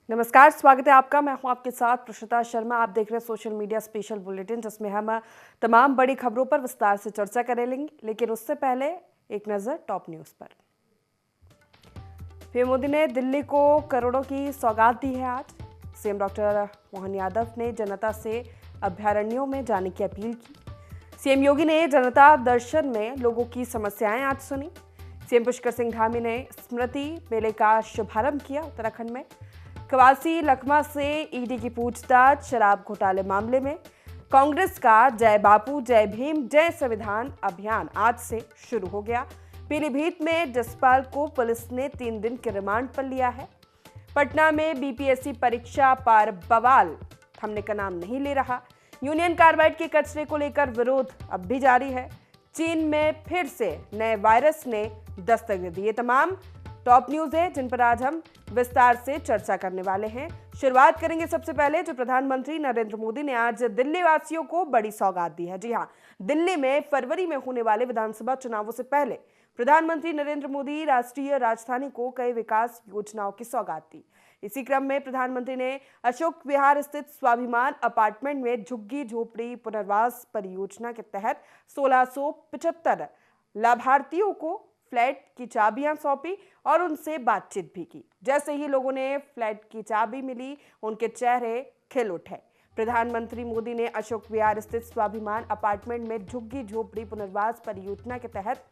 नमस्कार, स्वागत है आपका। मैं हूं आपके साथ प्रशिता शर्मा। आप देख रहे हैं सोशल मीडिया स्पेशल बुलेटिन, जिसमें हम तमाम बड़ी खबरों पर विस्तार से चर्चा करेंगे। लेकिन उससे पहले एक नजर टॉप न्यूज पर। पीएम मोदी ने दिल्ली को करोड़ों की सौगात दी है। आज सीएम डॉक्टर मोहन यादव ने जनता से अभयारण्यों में जाने की अपील की। सीएम योगी ने जनता दर्शन में लोगों की समस्याएं आज सुनी। सीएम पुष्कर सिंह धामी ने स्मृति मेले का शुभारंभ किया। उत्तराखंड में कवासी लखमा से ईडी की पूछताछ शराब घोटाले मामले में। कांग्रेस का जय बापू जय भीम जय संविधान अभियान आज से शुरू हो गया। पीलीभीत में जसपाल को पुलिस ने 3 दिन के रिमांड पर लिया है। पटना में बीपीएससी परीक्षा पर बवाल थमने का नाम नहीं ले रहा। यूनियन कार्बाइड के कचरे को लेकर विरोध अब भी जारी है। चीन में फिर से नए वायरस ने दस्तक दे दी। ये तमाम टॉप न्यूज है जिन पर आज हम विस्तार से चर्चा करने वाले हैं। शुरुआत करेंगे सबसे पहले जो प्रधानमंत्री नरेंद्र मोदी ने आज दिल्ली वासियों को बड़ी सौगात दी है। जी हां, दिल्ली में फरवरी में होने वाले विधानसभा चुनावों से पहले प्रधानमंत्री नरेंद्र मोदी राष्ट्रीय राजधानी को कई विकास योजनाओं की सौगात दी। इसी क्रम में प्रधानमंत्री ने अशोक विहार स्थित स्वाभिमान अपार्टमेंट में झुग्गी झोपड़ी पुनर्वास परियोजना के तहत 1675 लाभार्थियों को फ्लैट की चाबियां सौंपी और उनसे बातचीत भी की। जैसे ही लोगों ने फ्लैट की चाबी मिली, उनके चेहरे खिल उठे। प्रधानमंत्री मोदी ने अशोक विहार स्थित स्वाभिमान अपार्टमेंट में झुग्गी झोपड़ी पुनर्वास परियोजना के तहत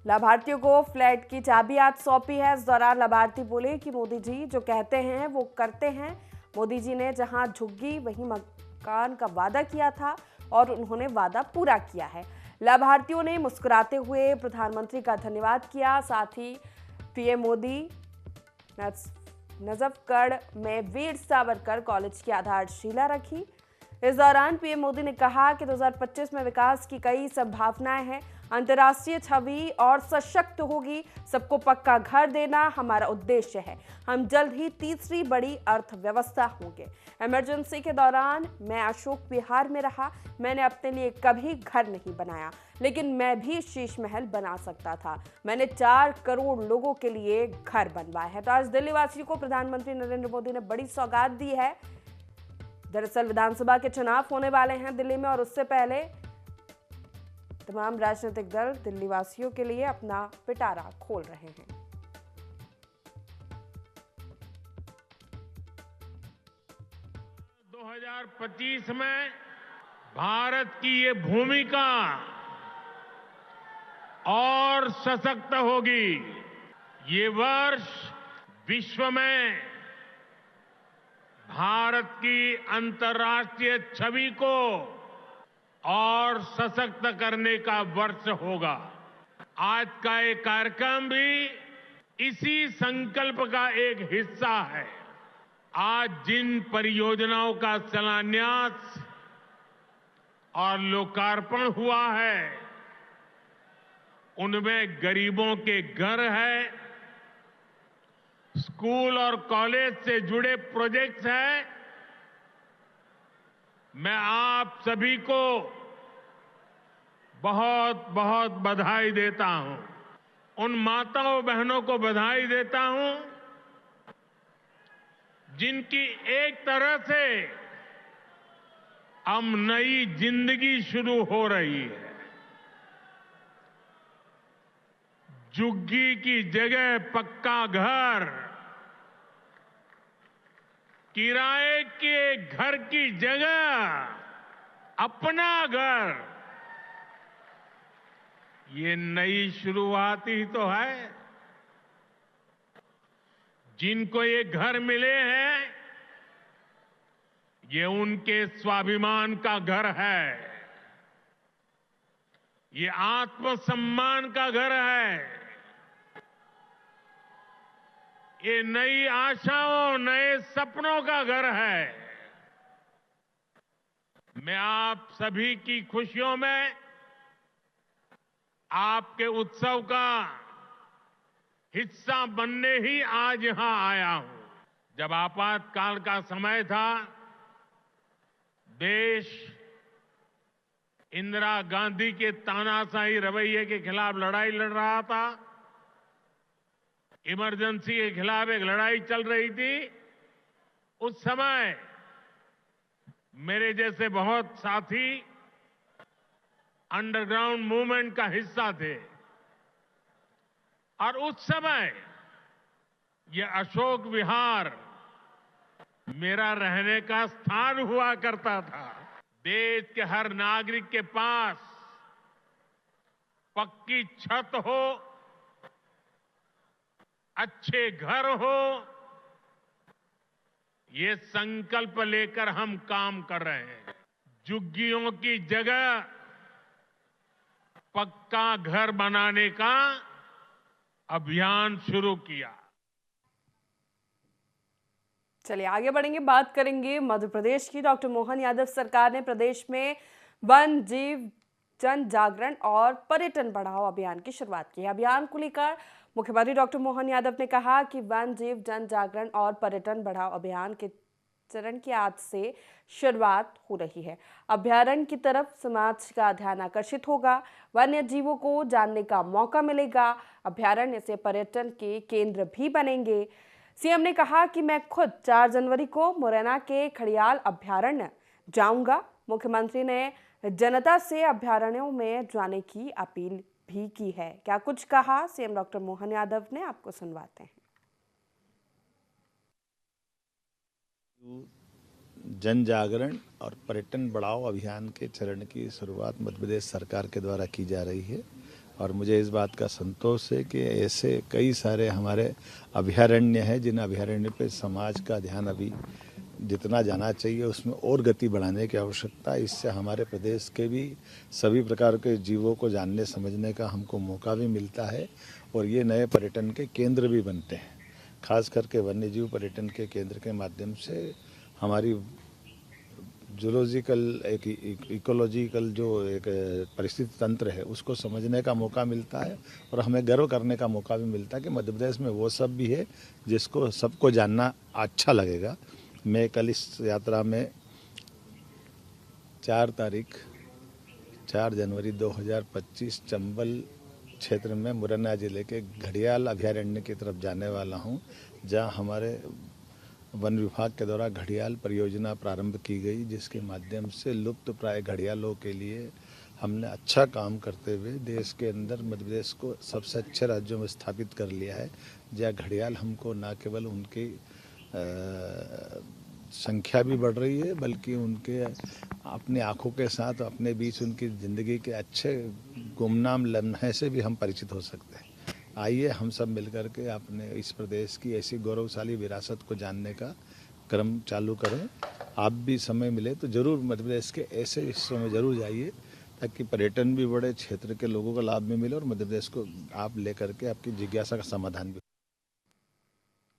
लाभार्थियों को फ्लैट की चाबी आज सौंपी है। इस दौरान लाभार्थी बोले कि मोदी जी जो कहते हैं वो करते हैं। मोदी जी ने जहां झुग्गी वहीं मकान का वादा किया था और उन्होंने वादा पूरा किया है। लाभार्थियों ने मुस्कुराते हुए प्रधानमंत्री का धन्यवाद किया। साथ ही पीएम मोदी नजफगढ़ में वीर सावरकर कॉलेज की आधारशिला रखी। इस दौरान पीएम मोदी ने कहा कि 2025 में विकास की कई संभावनाएं हैं। अंतर्राष्ट्रीय छवि और सशक्त होगी। सबको पक्का घर देना हमारा उद्देश्य है। हम जल्द ही तीसरी बड़ी अर्थव्यवस्था होंगे। इमरजेंसी के दौरान मैं अशोक विहार में रहा। मैंने अपने लिए कभी घर नहीं बनाया, लेकिन मैं भी शीश महल बना सकता था। मैंने 4 करोड़ लोगों के लिए घर बनवाए हैं। तो आज दिल्ली वासियों को प्रधानमंत्री नरेंद्र मोदी ने बड़ी सौगात दी है। दरअसल विधानसभा के चुनाव होने वाले हैं दिल्ली में, और उससे पहले तमाम राजनीतिक दल दिल्ली वासियों के लिए अपना पिटारा खोल रहे हैं। दो 2025 में भारत की ये भूमिका और सशक्त होगी। ये वर्ष विश्व में भारत की अंतर्राष्ट्रीय छवि को और सशक्त करने का वर्ष होगा। आज का ये कार्यक्रम भी इसी संकल्प का एक हिस्सा है। आज जिन परियोजनाओं का शिलान्यास और लोकार्पण हुआ है, उनमें गरीबों के घर है, स्कूल और कॉलेज से जुड़े प्रोजेक्ट्स हैं। मैं आप सभी को बहुत बहुत बधाई देता हूं। उन माताओं बहनों को बधाई देता हूं जिनकी एक तरह से अब नई जिंदगी शुरू हो रही है। झुग्गी की जगह पक्का घर, किराए के घर की जगह अपना घर, ये नई शुरुआत ही तो है। जिनको ये घर मिले हैं, ये उनके स्वाभिमान का घर है। ये आत्मसम्मान का घर है। ये नई आशाओं, नए सपनों का घर है। मैं आप सभी की खुशियों में, आपके उत्सव का हिस्सा बनने ही आज यहां आया हूं। जब आपातकाल का समय था, देश इंदिरा गांधी के तानाशाही रवैये के खिलाफ लड़ाई लड़ रहा था। इमरजेंसी के खिलाफ एक लड़ाई चल रही थी। उस समय मेरे जैसे बहुत साथी अंडरग्राउंड मूवमेंट का हिस्सा थे और उस समय ये अशोक विहार मेरा रहने का स्थान हुआ करता था। देश के हर नागरिक के पास पक्की छत हो, अच्छे घर हो, ये संकल्प लेकर हम काम कर रहे हैं। झुग्गियों की जगह पक्का घर बनाने का अभियान शुरू किया। चलिए आगे बढ़ेंगे, बात करेंगे मध्य प्रदेश की। डॉक्टर मोहन यादव सरकार ने प्रदेश में वन जीव जन जागरण और पर्यटन बढ़ाओ अभियान की शुरुआत की है। अभियान को लेकर मुख्यमंत्री डॉक्टर मोहन यादव ने कहा कि वन जीव जन जागरण और पर्यटन बढ़ाओ अभियान के चरण की आज से शुरुआत हो रही है। अभ्यारण्य की तरफ समाज का ध्यान आकर्षित होगा, वन्य जीवों को जानने का मौका मिलेगा। अभ्यारण्य से पर्यटन के केंद्र भी बनेंगे। सीएम ने कहा कि मैं खुद 4 जनवरी को मुरैना के खड़ियाल अभ्यारण्य जाऊंगा। मुख्यमंत्री ने जनता से अभ्यारण्यों में जाने की अपील भी की है। क्या कुछ कहा सीएम डॉक्टर मोहन यादव ने, आपको सुनवाते हैं। जन जागरण और पर्यटन बढ़ाओ अभियान के चरण की शुरुआत मध्य प्रदेश सरकार के द्वारा की जा रही है और मुझे इस बात का संतोष है कि ऐसे कई सारे हमारे अभयारण्य हैं जिन अभयारण्य पे समाज का ध्यान अभी जितना जाना चाहिए उसमें और गति बढ़ाने की आवश्यकता है। इससे हमारे प्रदेश के भी सभी प्रकार के जीवों को जानने समझने का हमको मौका भी मिलता है और ये नए पर्यटन के केंद्र भी बनते हैं। खास करके वन्यजीव पर्यटन के केंद्र के माध्यम से हमारी जूलॉजिकल एक इकोलॉजिकल जो एक परिस्थिति तंत्र है उसको समझने का मौका मिलता है और हमें गर्व करने का मौका भी मिलता है कि मध्य प्रदेश में वो सब भी है जिसको सबको जानना अच्छा लगेगा। मैं कल इस यात्रा में 4 जनवरी 2025 चंबल क्षेत्र में मुरैना जिले के घड़ियाल अभयारण्य की तरफ जाने वाला हूं, जहां हमारे वन विभाग के द्वारा घड़ियाल परियोजना प्रारंभ की गई, जिसके माध्यम से लुप्त प्राय घड़ियालों के लिए हमने अच्छा काम करते हुए देश के अंदर मध्य प्रदेश को सबसे अच्छे राज्यों में स्थापित कर लिया है, जहाँ घड़ियाल हमको न केवल उनकी संख्या भी बढ़ रही है बल्कि उनके अपनी आँखों के साथ अपने बीच उनकी ज़िंदगी के अच्छे गुमनाम लम्हे से भी हम परिचित हो सकते हैं। आइए हम सब मिलकर के अपने इस प्रदेश की ऐसी गौरवशाली विरासत को जानने का क्रम चालू करें। आप भी समय मिले तो जरूर मध्य प्रदेश के ऐसे हिस्सों में जरूर जाइए ताकि पर्यटन भी बढ़े, क्षेत्र के लोगों को लाभ भी मिले और मध्य प्रदेश को आप लेकर के आपकी जिज्ञासा का समाधान भी।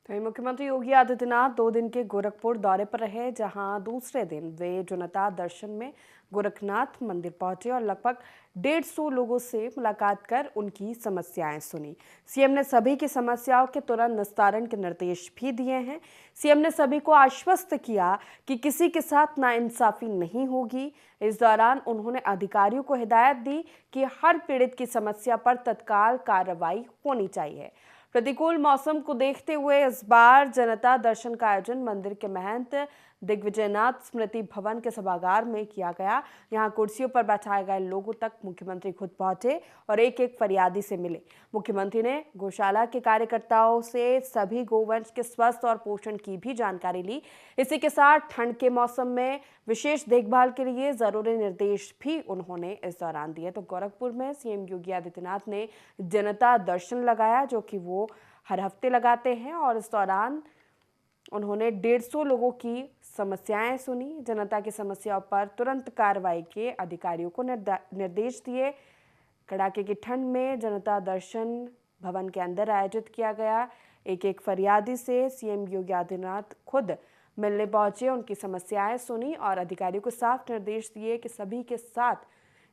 मुख्यमंत्री योगी आदित्यनाथ 2 दिन के गोरखपुर दौरे पर रहे, जहां दूसरे दिन वे जनता दर्शन में गोरखनाथ मंदिर पहुंचे और लगभग 150 लोगों से मुलाकात कर उनकी समस्याएं सुनी। सीएम ने सभी की समस्याओं के तुरंत निस्तारण के निर्देश भी दिए हैं। सीएम ने सभी को आश्वस्त किया कि किसी के साथ नाइंसाफी नहीं होगी। इस दौरान उन्होंने अधिकारियों को हिदायत दी कि हर पीड़ित की समस्या पर तत्काल कार्रवाई होनी चाहिए। प्रतिकूल मौसम को देखते हुए इस बार जनता दर्शन का आयोजन मंदिर के महंत दिग्विजयनाथ स्मृति भवन के सभागार में किया गया। यहां कुर्सियों पर बैठाए गए लोगों तक मुख्यमंत्री खुद पहुंचे और एक एक फरियादी से मिले। मुख्यमंत्री ने गौशाला के कार्यकर्ताओं से सभी गोवंश के स्वास्थ्य और पोषण की भी जानकारी ली। इसी के साथ ठंड के मौसम में विशेष देखभाल के लिए जरूरी निर्देश भी उन्होंने इस दौरान दिए। तो गोरखपुर में सीएम योगी आदित्यनाथ ने जनता दर्शन लगाया, जो कि वो हर हफ्ते लगाते हैं, और इस दौरान उन्होंने 150 लोगों की समस्याएं सुनी। जनता की समस्याओं पर तुरंत कार्रवाई के अधिकारियों को निर्देश दिए। कड़ाके की ठंड में जनता दर्शन भवन के अंदर आयोजित किया गया। एक एक फरियादी से सीएम योगी आदित्यनाथ खुद मिलने पहुंचे, उनकी समस्याएं सुनी और अधिकारियों को साफ निर्देश दिए कि सभी के साथ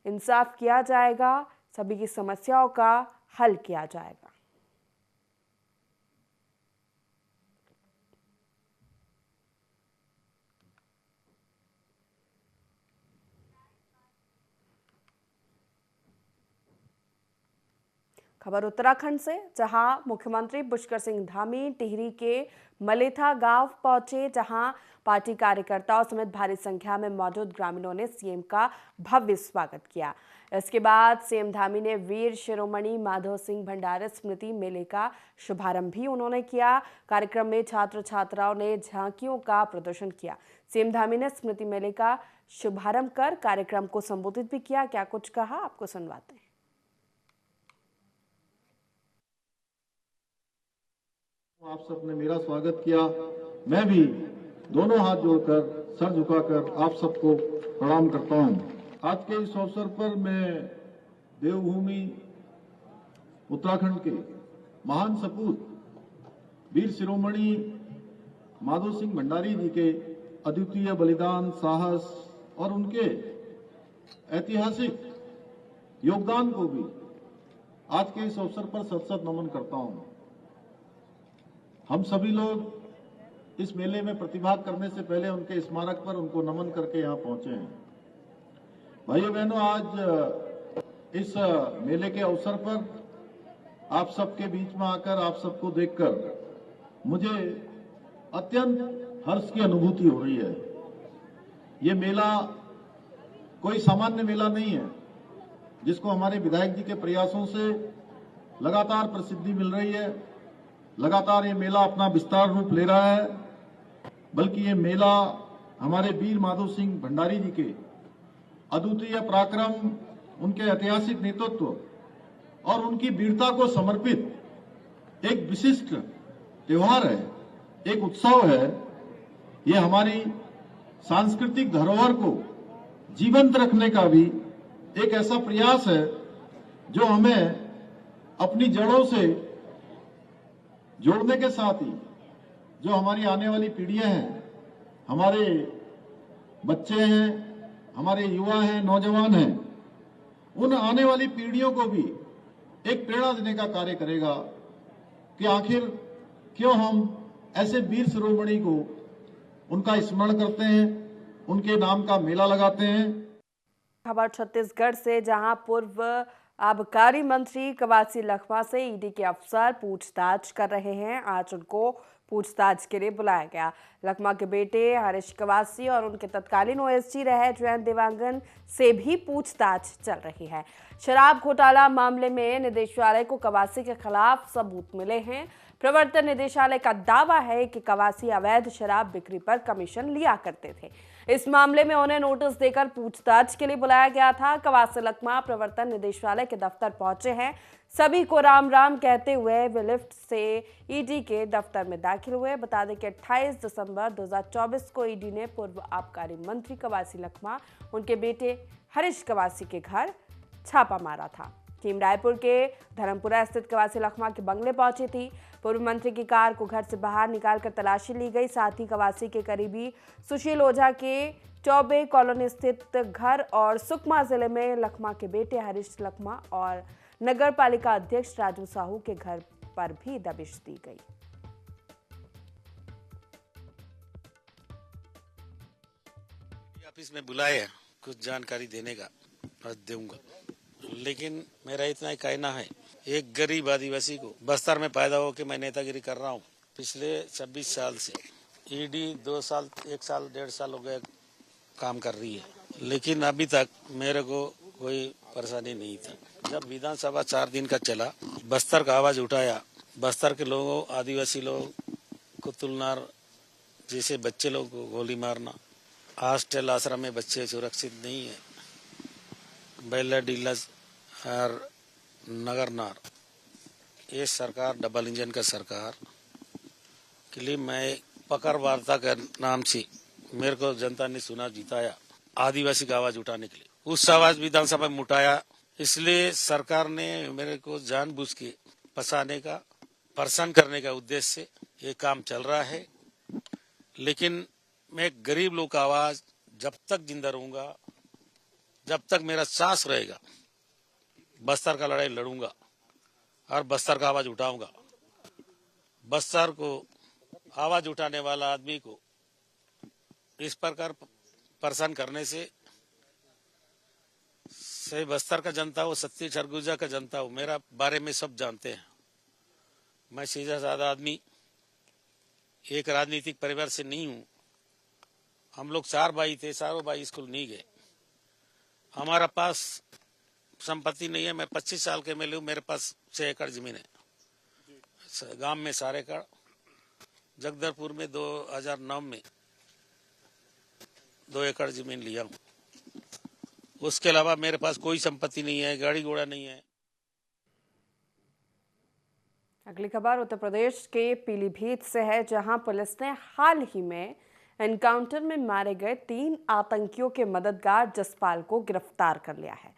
इंसाफ किया जाएगा, सभी की समस्याओं का हल किया जाएगा। खबर उत्तराखंड से, जहां मुख्यमंत्री पुष्कर सिंह धामी टिहरी के मलेथा गांव पहुंचे, जहां पार्टी कार्यकर्ताओं समेत भारी संख्या में मौजूद ग्रामीणों ने सीएम का भव्य स्वागत किया। इसके बाद सीएम धामी ने वीर शिरोमणि माधो सिंह भंडारी स्मृति मेले का शुभारंभ भी उन्होंने किया। कार्यक्रम में छात्र छात्राओं ने झांकियों का प्रदर्शन किया। सीएम धामी ने स्मृति मेले का शुभारंभ कर कार्यक्रम को संबोधित भी किया। क्या कुछ कहा, आपको सुनवाते हैं। आप सबने मेरा स्वागत किया, मैं भी दोनों हाथ जोड़कर सर झुकाकर आप सबको प्रणाम करता हूं। आज के इस अवसर पर मैं देवभूमि उत्तराखंड के महान सपूत वीर शिरोमणि माधो सिंह भंडारी जी के अद्वितीय बलिदान, साहस और उनके ऐतिहासिक योगदान को भी आज के इस अवसर पर सत नमन करता हूं। हम सभी लोग इस मेले में प्रतिभाग करने से पहले उनके स्मारक पर उनको नमन करके यहाँ पहुंचे हैं। भाइयों बहनों, आज इस मेले के अवसर पर आप सबके बीच में आकर आप सबको देखकर मुझे अत्यंत हर्ष की अनुभूति हो रही है। ये मेला कोई सामान्य मेला नहीं है, जिसको हमारे विधायक जी के प्रयासों से लगातार प्रसिद्धि मिल रही है। लगातार ये मेला अपना विस्तार रूप ले रहा है, बल्कि ये मेला हमारे वीर माधो सिंह भंडारी जी के अद्वितीय पराक्रम, उनके ऐतिहासिक नेतृत्व और उनकी वीरता को समर्पित एक विशिष्ट त्योहार है, एक उत्सव है। ये हमारी सांस्कृतिक धरोहर को जीवंत रखने का भी एक ऐसा प्रयास है जो हमें अपनी जड़ों से जोड़ने के साथ ही जो हमारी आने वाली पीढ़ियां हैं, हमारे बच्चे हैं, हमारे युवा हैं, नौजवान हैं, उन आने वाली पीढ़ियों को भी एक प्रेरणा देने का कार्य करेगा कि आखिर क्यों हम ऐसे वीर शिरोमणि को उनका स्मरण करते हैं, उनके नाम का मेला लगाते हैं। खबर छत्तीसगढ़ से, जहां पूर्व आबकारी मंत्री कवासी लखमा से ईडी के अफसर पूछताछ कर रहे हैं। आज उनको पूछताछ के लिए बुलाया गया। लखमा के बेटे हरीश कवासी और उनके तत्कालीन ओएसडी रहे जयंत देवांगन से भी पूछताछ चल रही है। शराब घोटाला मामले में निदेशालय को कवासी के खिलाफ सबूत मिले हैं। प्रवर्तन निदेशालय का दावा है कि कवासी अवैध शराब बिक्री पर कमीशन लिया करते थे। इस मामले में उन्हें नोटिस देकर पूछताछ के लिए बुलाया गया था। कवासी लखमा प्रवर्तन निदेशालय के दफ्तर पहुंचे हैं। सभी को राम राम कहते हुए वे लिफ्ट से ईडी के दफ्तर में दाखिल हुए। बता दें कि 28 दिसंबर 2024 को ईडी ने पूर्व आबकारी मंत्री कवासी लखमा, उनके बेटे हरीश कवासी के घर छापा मारा था। टीम रायपुर के धर्मपुरा स्थित कवासी लखमा के बंगले पहुंची थी। पूर्व मंत्री की कार को घर से बाहर निकालकर तलाशी ली गई। साथ ही कवासी के करीबी सुशील ओझा के चौबे कॉलोनी स्थित घर और सुकमा जिले में लखमा के बेटे हरीश लखमा और नगर पालिका अध्यक्ष राजू साहू के घर पर भी दबिश दी गई। ऑफिस में बुलाया कुछ जानकारी देने का और दूंगा, लेकिन मेरा इतना ही कहना है, एक गरीब आदिवासी को बस्तर में पैदा होकर मैं नेतागिरी कर रहा हूँ पिछले 26 साल से। ईडी 2 साल, 1 साल, 1.5 साल हो गए काम कर रही है, लेकिन अभी तक मेरे को कोई परेशानी नहीं था। जब विधानसभा 4 दिन का चला, बस्तर का आवाज उठाया। बस्तर के लोगों, आदिवासी लोग को तुलनार जैसे बच्चे लोगों को गोली मारना, हॉस्टल आश्रम में बच्चे सुरक्षित नहीं है, बैला डीलस और नगर नार, ये सरकार डबल इंजन का सरकार के लिए मैं पकड़ वार्ता के नाम से मेरे को जनता ने चुनाव जिताया आदिवासी का आवाज उठाने के लिए। उस आवाज विधानसभा में उठाया, इसलिए सरकार ने मेरे को जानबूझ के फंसाने का, परेशान करने का उद्देश्य से ये काम चल रहा है। लेकिन मैं गरीब लोग का आवाज जब तक जिंदा रहूंगा, जब तक मेरा सांस रहेगा, बस्तर का लड़ाई लड़ूंगा और बस्तर का आवाज उठाऊंगा। बस्तर को आवाज उठाने वाला आदमी को इस प्रकार परेशान करने से चाहे बस्तर का जनता हो, सत्ती सरगुजा का जनता हो, मेरा बारे में सब जानते हैं। मैं सीधा साधा आदमी, एक राजनीतिक परिवार से नहीं हूँ। हम लोग 4 भाई थे, चारों भाई स्कूल नहीं गए। हमारा पास संपत्ति नहीं है। मैं 25 साल के मेले हूँ, मेरे पास 6 एकड़ जमीन है। गांव में 4 एकड़, जगदलपुर में 2009 में 2 एकड़ जमीन लिया हूँ। उसके अलावा मेरे पास कोई संपत्ति नहीं है, गाड़ी घोड़ा नहीं है। अगली खबर उत्तर प्रदेश के पीलीभीत से है, जहां पुलिस ने हाल ही में एनकाउंटर में मारे गए 3 आतंकियों के मददगार जसपाल को गिरफ्तार कर लिया है।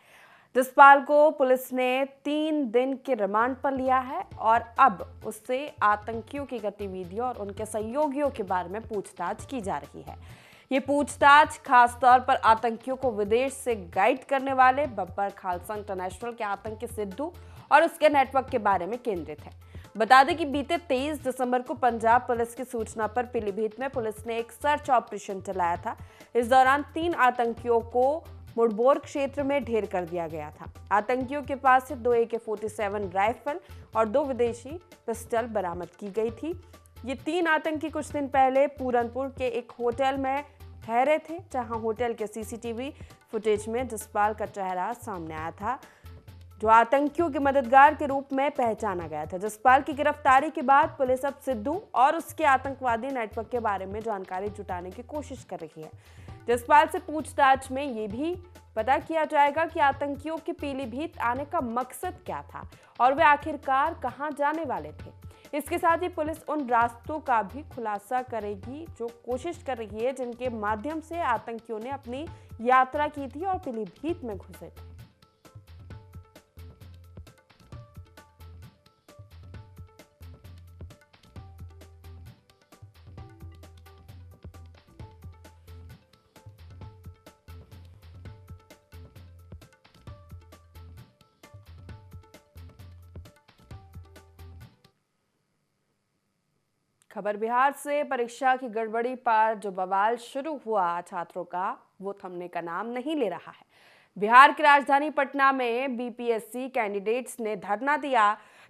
जसपाल को पुलिस ने 3 दिन के रिमांड पर लिया है और अब उससे आतंकियों की गतिविधियों और उनके सहयोगियों के बारे में पूछताछ की जा रही है। ये पूछताछ खासतौर पर आतंकियों को विदेश से गाइड करने वाले बब्बर खालसा इंटरनेशनल के आतंकी सिद्धू और उसके नेटवर्क के बारे में केंद्रित है। बता दें कि बीते 23 दिसंबर को पंजाब पुलिस की सूचना पर पीलीभीत में पुलिस ने एक सर्च ऑपरेशन चलाया था। इस दौरान 3 आतंकियों को मुड़बोर क्षेत्र में ढेर कर दिया गया था। आतंकियों के पास से 2 AK-47 राइफल और 2 विदेशी पिस्टल बरामद की गई थी। ये 3 आतंकी कुछ दिन पहले पूरनपुर के एक होटल में ठहरे थे, जहां होटल के CCTV फुटेज में जसपाल का चेहरा सामने आया था, जो आतंकियों के मददगार के रूप में पहचाना गया था। जसपाल की गिरफ्तारी के बाद पुलिस अब सिद्धू और उसके आतंकवादी नेटवर्क के बारे में जानकारी जुटाने की कोशिश कर रही है। जसपाल से पूछताछ में ये भी पता किया जाएगा कि आतंकियों के पीलीभीत आने का मकसद क्या था और वे आखिरकार कहां जाने वाले थे। इसके साथ ही पुलिस उन रास्तों का भी खुलासा करेगी जो कोशिश कर रही है, जिनके माध्यम से आतंकियों ने अपनी यात्रा की थी और पीलीभीत में घुसे थे। खबर बिहार से। परीक्षा की गड़बड़ी पर जो बवाल शुरू हुआ छात्रों का, वो थमने का नाम नहीं ले रहा है। बिहार की राजधानी पटना में BPSC कैंडिडेट्स ने धरना दिया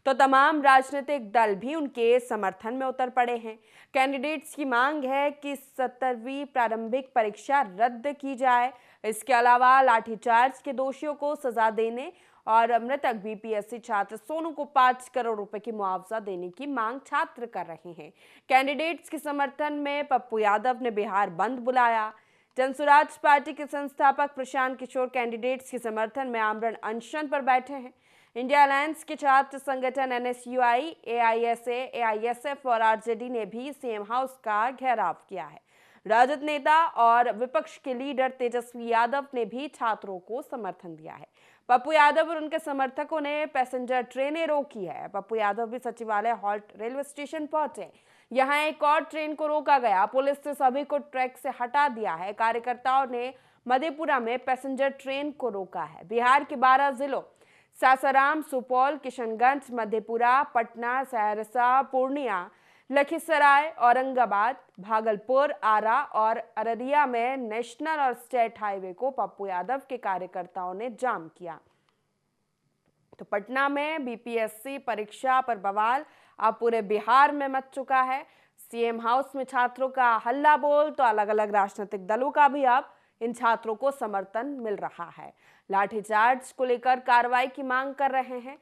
तो तमाम राजनीतिक दल भी उनके समर्थन में उतर पड़े हैं। कैंडिडेट्स की मांग है कि 17वीं प्रारंभिक परीक्षा रद्द की जाए। इसके अलावा लाठीचार्ज के दोषियों को सजा देने और मृतक BPSC छात्र सोनू को 5 करोड़ रुपए की मुआवजा देने की मांग छात्र कर रहे हैं। कैंडिडेट्स के समर्थन में पप्पू यादव ने बिहार बंद बुलाया। जनसुराज पार्टी के संस्थापक प्रशांत किशोर कैंडिडेट्स के समर्थन में आमरण अनशन पर बैठे हैं। इंडिया अलायंस के छात्र संगठन NSUI, AISA, AISF और RJD ने भी CM हाउस का घेराव किया है। राजद नेता और विपक्ष के लीडर तेजस्वी यादव ने भी छात्रों को समर्थन दिया है। पप्पू यादव और उनके समर्थकों ने पैसेंजर ट्रेनें रोकी है। पप्पू यादव भी सचिवालय हॉल्ट रेलवे स्टेशन पहुंचे। यहां एक और ट्रेन को रोका गया। पुलिस ने सभी को ट्रैक से हटा दिया है। कार्यकर्ताओं ने मधेपुरा में पैसेंजर ट्रेन को रोका है। बिहार के 12 जिलों सासाराम, सुपौल, किशनगंज, मधेपुरा, पटना, सहरसा, पूर्णिया, लखीसराय, औरंगाबाद, भागलपुर, आरा और अररिया में नेशनल और स्टेट हाईवे को पप्पू यादव के कार्यकर्ताओं ने जाम किया। तो पटना में BPSC परीक्षा पर बवाल अब पूरे बिहार में मच चुका है। CM हाउस में छात्रों का हल्ला बोल तो अलग अलग राजनीतिक दलों का भी अब इन छात्रों को समर्थन मिल रहा है। लाठीचार्ज को लेकर कार्रवाई की मांग कर रहे हैं।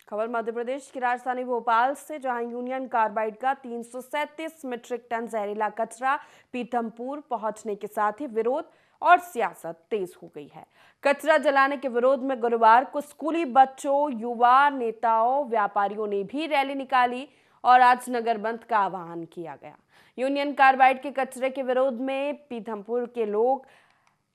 खबर मध्य प्रदेश की राजधानी भोपाल से, जहां यूनियन कार्बाइड का 337 मीट्रिक टन जहरीला कचरा पीथमपुर पहुंचने के साथ ही विरोध और सियासत तेज हो गई है। कचरा जलाने के विरोध में गुरुवार को स्कूली बच्चों, युवा नेताओं, व्यापारियों ने भी रैली निकाली और आज नगर बंद का आह्वान किया गया। यूनियन कार्बाइड के कचरे के विरोध में पीथमपुर के लोग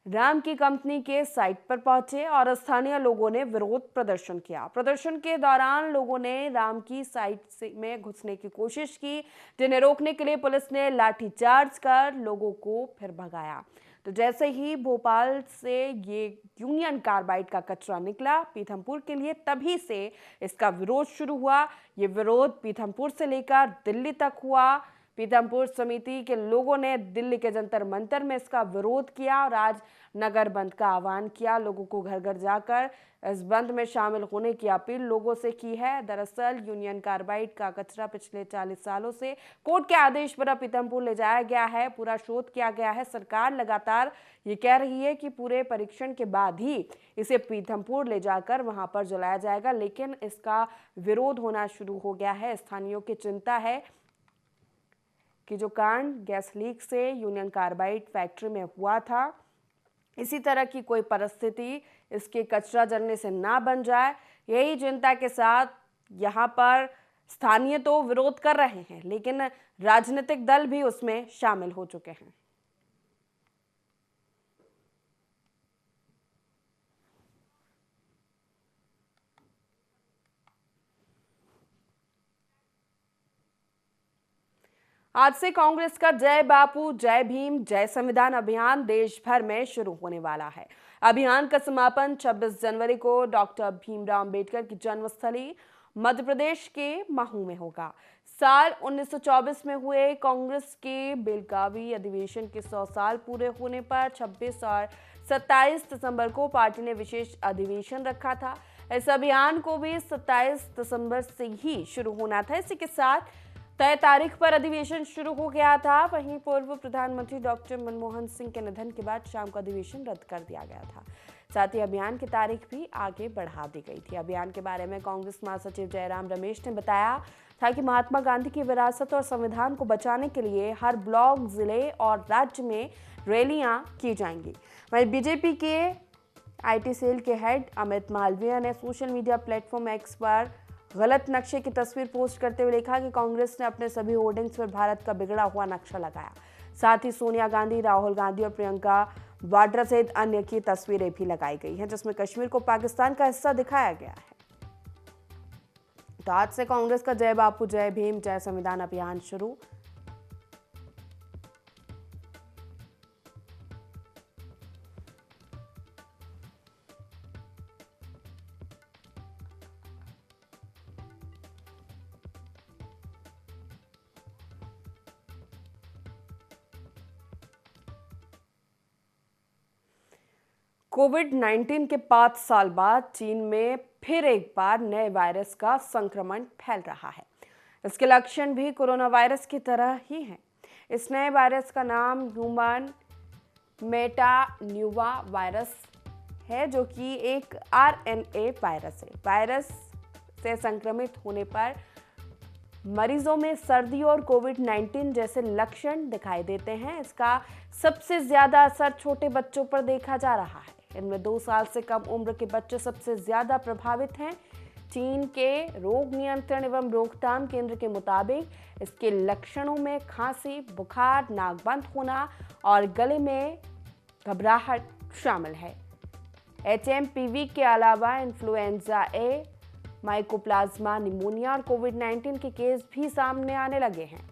राम की कंपनी के साइट पर पहुंचे और स्थानीय लोगों ने विरोध प्रदर्शन किया। प्रदर्शन के दौरान लोगों ने राम की साइट में घुसने की कोशिश की, जिन्हें रोकने के लिए पुलिस ने लाठीचार्ज कर लोगों को फिर भगाया। तो जैसे ही भोपाल से ये यूनियन कार्बाइड का कचरा निकला पीथमपुर के लिए, तभी से इसका विरोध शुरू हुआ। ये विरोध पीथमपुर से लेकर दिल्ली तक हुआ। पीथमपुर समिति के लोगों ने दिल्ली के जंतर मंतर में इसका विरोध किया और आज नगर बंद का आह्वान किया। लोगों को घर घर जाकर इस बंद में शामिल होने की अपील लोगों से की है। दरअसल यूनियन कार्बाइड का कचरा पिछले 40 सालों से कोर्ट के आदेश पर पीथमपुर ले जाया गया है, पूरा शोध किया गया है। सरकार लगातार ये कह रही है कि पूरे परीक्षण के बाद ही इसे पीथमपुर ले जाकर वहां पर जलाया जाएगा, लेकिन इसका विरोध होना शुरू हो गया है। स्थानीयों की चिंता है कि जो कांड गैस लीक से यूनियन कार्बाइड फैक्ट्री में हुआ था, इसी तरह की कोई परिस्थिति इसके कचरा जलने से ना बन जाए। यही चिंता के साथ यहाँ पर स्थानीय तो विरोध कर रहे हैं, लेकिन राजनीतिक दल भी उसमें शामिल हो चुके हैं। आज से कांग्रेस का जय बापू जय भीम जय संविधान अभियान देश भर में शुरू होने वाला है। अभियान का समापन 26 जनवरी को डॉक्टर भीमराव अंबेडकर की जन्मस्थली मध्य प्रदेश के महू में होगा। साल 1924 में हुए कांग्रेस के बेलगावी अधिवेशन के 100 साल पूरे होने पर 26 और 27 दिसंबर को पार्टी ने विशेष अधिवेशन रखा था। इस अभियान को भी 27 दिसंबर से ही शुरू होना था। इसी के साथ तय तारीख पर अधिवेशन शुरू हो गया था। वहीं पूर्व प्रधानमंत्री डॉक्टर मनमोहन सिंह के निधन के बाद शाम को अधिवेशन रद्द कर दिया गया था। साथ ही अभियान की तारीख भी आगे बढ़ा दी गई थी। अभियान के बारे में कांग्रेस महासचिव जयराम रमेश ने बताया था कि महात्मा गांधी की विरासत और संविधान को बचाने के लिए हर ब्लॉक, जिले और राज्य में रैलियां की जाएंगी। वहीं बीजेपी के आईटी सेल के हेड अमित मालवीय ने सोशल मीडिया प्लेटफॉर्म एक्स पर गलत नक्शे की तस्वीर पोस्ट करते हुए लिखा कि कांग्रेस ने अपने सभी होर्डिंग्स पर भारत का बिगड़ा हुआ नक्शा लगाया। साथ ही सोनिया गांधी, राहुल गांधी और प्रियंका वाड्रा सहित अन्य की तस्वीरें भी लगाई गई हैं, जिसमें कश्मीर को पाकिस्तान का हिस्सा दिखाया गया है। तो आज से कांग्रेस का जय बापू जय भीम जय संविधान अभियान शुरू। कोविड-19 के 5 साल बाद चीन में फिर एक बार नए वायरस का संक्रमण फैल रहा है। इसके लक्षण भी कोरोना वायरस की तरह ही हैं। इस नए वायरस का नाम ह्यूमन मेटान्यूवा वायरस है, जो कि एक आरएनए वायरस है। वायरस से संक्रमित होने पर मरीजों में सर्दी और कोविड-19 जैसे लक्षण दिखाई देते हैं। इसका सबसे ज्यादा असर छोटे बच्चों पर देखा जा रहा है। इनमें 2 साल से कम उम्र के बच्चे सबसे ज्यादा प्रभावित हैं। चीन के रोग नियंत्रण एवं रोकथाम केंद्र के मुताबिक इसके लक्षणों में खांसी, बुखार, नाक बंद होना और गले में घबराहट शामिल है। HMPV के अलावा इन्फ्लुएंजा ए, माइकोप्लाज्मा, निमोनिया और कोविड-19 के केस भी सामने आने लगे हैं।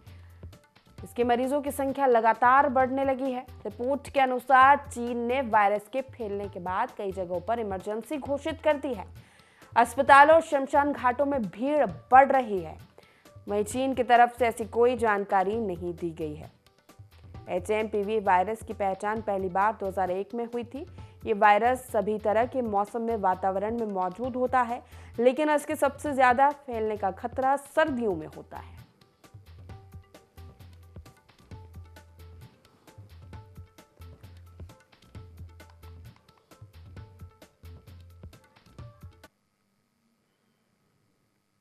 इसके मरीजों की संख्या लगातार बढ़ने लगी है। रिपोर्ट के अनुसार चीन ने वायरस के फैलने के बाद कई जगहों पर इमरजेंसी घोषित कर दी है। अस्पतालों और शमशान घाटों में भीड़ बढ़ रही है। वहीं चीन की तरफ से ऐसी कोई जानकारी नहीं दी गई है। HMPV वायरस की पहचान पहली बार 2001 में हुई थी। ये वायरस सभी तरह के मौसम में वातावरण में मौजूद होता है, लेकिन इसके सबसे ज्यादा फैलने का खतरा सर्दियों में होता है।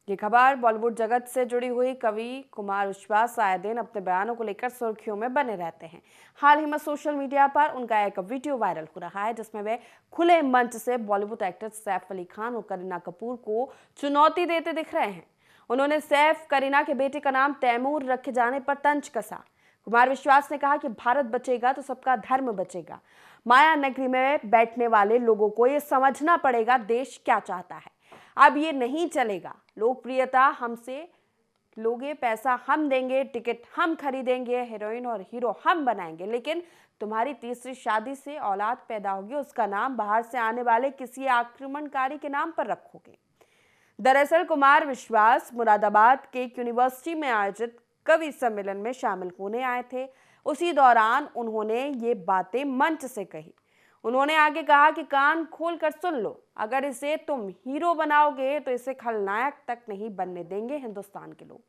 ये खबर बॉलीवुड जगत से जुड़ी हुई। कवि कुमार विश्वास आए दिन अपने बयानों को लेकर सुर्खियों में बने रहते हैं। हाल ही में सोशल मीडिया पर उनका एक वीडियो वायरल हो रहा है, जिसमें वे खुले मंच से बॉलीवुड एक्टर सैफ अली खान और करीना कपूर को चुनौती देते दिख रहे हैं। उन्होंने सैफ, करीना के बेटे का नाम तैमूर रखे जाने पर तंज कसा। कुमार विश्वास ने कहा कि भारत बचेगा तो सबका धर्म बचेगा। माया नगरी में बैठने वाले लोगों को ये समझना पड़ेगा देश क्या चाहता है। अब ये नहीं चलेगा। लोकप्रियता हमसे लोगे, पैसा हम देंगे, टिकट हम खरीदेंगे, हीरोइन और हीरो हम बनाएंगे, लेकिन तुम्हारी तीसरी शादी से औलाद पैदा होगी, उसका नाम बाहर से आने वाले किसी आक्रमणकारी के नाम पर रखोगे। दरअसल कुमार विश्वास मुरादाबाद के यूनिवर्सिटी में आयोजित कवि सम्मेलन में शामिल होने आए थे। उसी दौरान उन्होंने ये बातें मंच से कही। उन्होंने आगे कहा कि कान खोल कर सुन लो, अगर इसे तुम हीरो बनाओगे तो इसे खलनायक तक नहीं बनने देंगे हिंदुस्तान के लोग।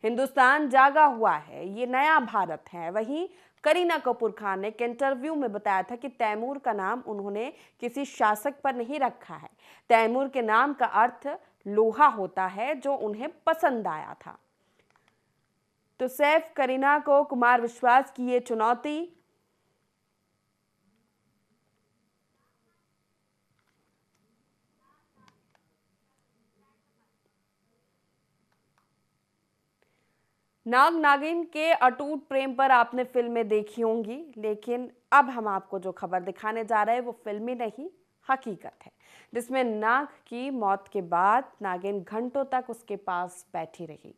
हिंदुस्तान जागा हुआ है, ये नया भारत है। वहीं करीना कपूर खान ने एक इंटरव्यू में बताया था कि तैमूर का नाम उन्होंने किसी शासक पर नहीं रखा है। तैमूर के नाम का अर्थ लोहा होता है, जो उन्हें पसंद आया था। तो सैफ करीना को कुमार विश्वास की ये चुनौती। नाग नागिन के अटूट प्रेम पर आपने फिल्में देखी होंगी, लेकिन अब हम आपको जो खबर दिखाने जा रहे हैं वो फिल्मी नहीं, हकीकत है, जिसमें नाग की मौत के बाद नागिन घंटों तक उसके पास बैठी रही।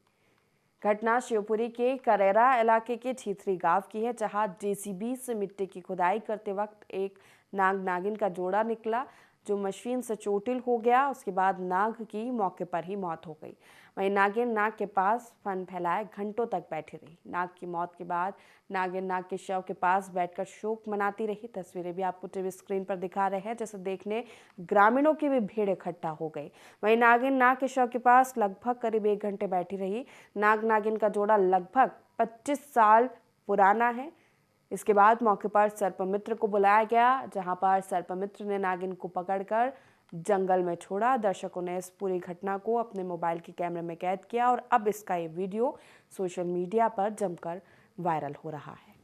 घटना शिवपुरी के करेरा इलाके के छीथरी गांव की है, जहां जेसीबी से मिट्टी की खुदाई करते वक्त एक नाग नागिन का जोड़ा निकला, जो मशीन से चोटिल हो गया। उसके बाद नाग की मौके पर ही मौत हो गई। वहीं नागिन नाग के पास फन फैलाए घंटों तक बैठी रही। नाग की मौत के बाद नागिन नाग के शव के पास बैठकर शोक मनाती रही। तस्वीरें भी आपको टीवी स्क्रीन पर दिखा रहे हैं, जैसे देखने ग्रामीणों की भी भीड़ इकट्ठा हो गई। वहीं नागिन नाग के शव के पास लगभग करीब 1 घंटे बैठी रही। नाग नागिन का जोड़ा लगभग 25 साल पुराना है। इसके बाद मौके पर सर्पमित्र को बुलाया गया, जहां पर सर्पमित्र ने नागिन को पकड़कर जंगल में छोड़ा। दर्शकों ने इस पूरी घटना को अपने मोबाइल के कैमरे में कैद किया और अब इसका ये वीडियो सोशल मीडिया पर जमकर वायरल हो रहा है।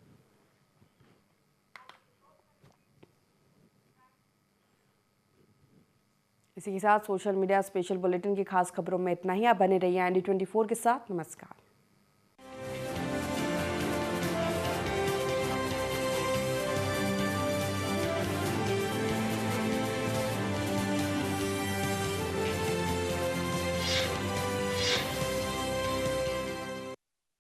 इसी के साथ सोशल मीडिया स्पेशल बुलेटिन की खास खबरों में इतना ही। आप बने रहिए ND24 के साथ। नमस्कार।